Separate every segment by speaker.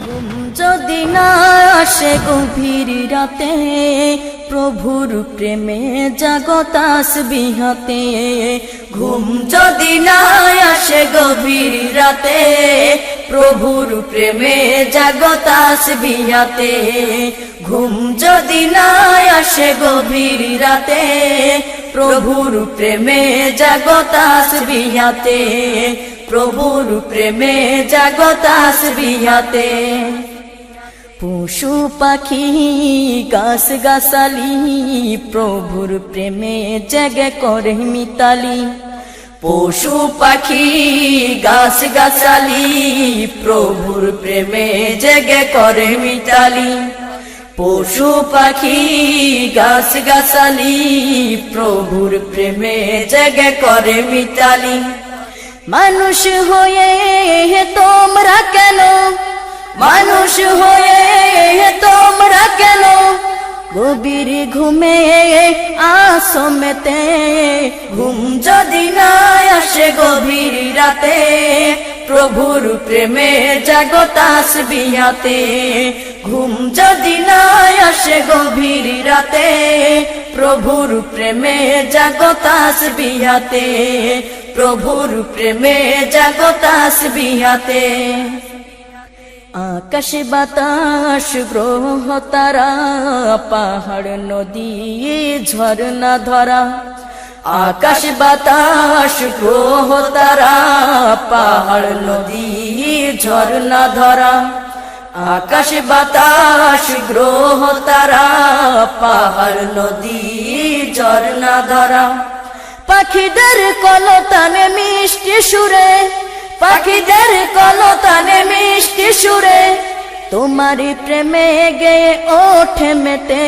Speaker 1: ঘুম যদি না আসে গভীর রাতে, প্রভুর প্রেমে জাগো তাসবিহ হাতে। ঘুম যদি না আসে গভীর রাতে, প্রভুর প্রেমে জাগো তাসবিহ হাতে। ঘুম যদি না আসে গভীর রাতে, প্রভুর প্রেমে জাগো তাসবিহ হাতে। প্রভুর প্রেমে জাগো তাসবিহ হাতে। পশু পাখি গাছ গাছালি, প্রভুর প্রেমে জেগে করে মিতালি। পশু পাখি গাছ গাছালি, প্রভুর প্রেমে জেগে করে মিতালি। পশু পাখি গাছ গাছালি, প্রভুর প্রেমে জেগে করে মিতালি। মানুষ হয়ে তোমরা কেন, মানুষ হয়ে তোমরা কেন গভীর ঘুমে আসো মেতে। ঘুম যদি না আসে গভীর রাতে, প্রভুর প্রেমে জাগো তাসবিহ হাতে। ঘুম যদি না আসে গভীর রাতে, প্রভুর প্রেমে জাগো তাসবিহ হাতে। প্রভুর প্রেমে জাগো তাসবিহ হাতে। আকাশ বাতাস গ্রহ তারা, পাহাড় নদী ঝরনা ধরা। আকাশ বাতাস গ্রহ তারা, পাহাড় নদী ঝরনা ধরা। আকাশ বাতাস গ্রহ তারা, পাহাড় নদী ঝরনা ধরা। পাখিদের কলতানে মিষ্টি সুরে, পাখিদের কলতানে মিষ্টি সুরে, তোমারি প্রেমে গেয়ে ওঠে মেতে।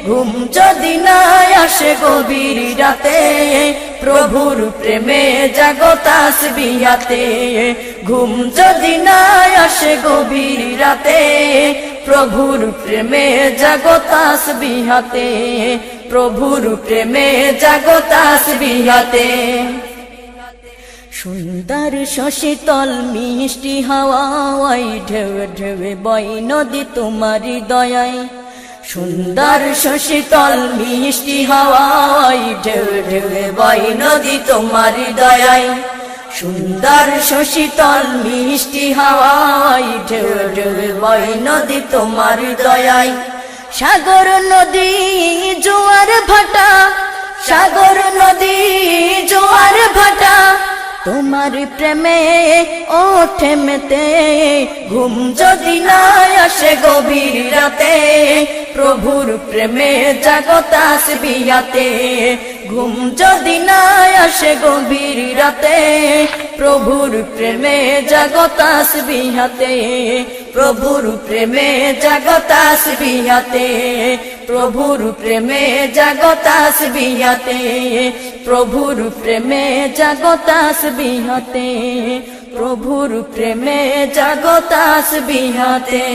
Speaker 1: ঘুম যদি না আসে গভীর রাতে, প্রভুর প্রেমে জাগো তাসবিহ হাতে। ঘুম যদি না আসে গভীর রাতে, প্রভুর প্রেমে জাগো তাসবিহ হাতে। প্রভুর প্রেমে জাগো তাসবিহ হাতে। সুন্দর শশীতল মিষ্টি হাওয়ায়, ঢেউ ঢেউ বয় নদী তোমারি দয়ায়। সুন্দর শশীতল মিষ্টি হাওয়ায়, ঢেউ ঢেউ বয় নদী তোমারি দয়ায়। সুন্দর শশীতল মিষ্টি হাওয়ায়, ঢেউ ঢেউ বয় নদী তোমারি দয়ায়। সাগর নদী জোয়ার ভাটা, সাগর নদী জোয়ার ভাটা, তোমার প্রেমে ওঠে মেতে। ঘুম যদি না আসে গভীর রাতে, প্রভুর প্রেমে জাগো তাসবিহ হাতে। ঘুম যদি না আসে গভীর রাতে, প্রভুর প্রেমে জাগো তাসবিহ হাতে। প্রভুর প্রেমে জাগো তাসবিহ হাতে। প্রভুর প্রেমে জাগো তাসবিহ হাতে। প্রভুর প্রেমে জাগো তাসবিহ হাতে। প্রভুর প্রেমে জাগো তাসবিহ হাতে।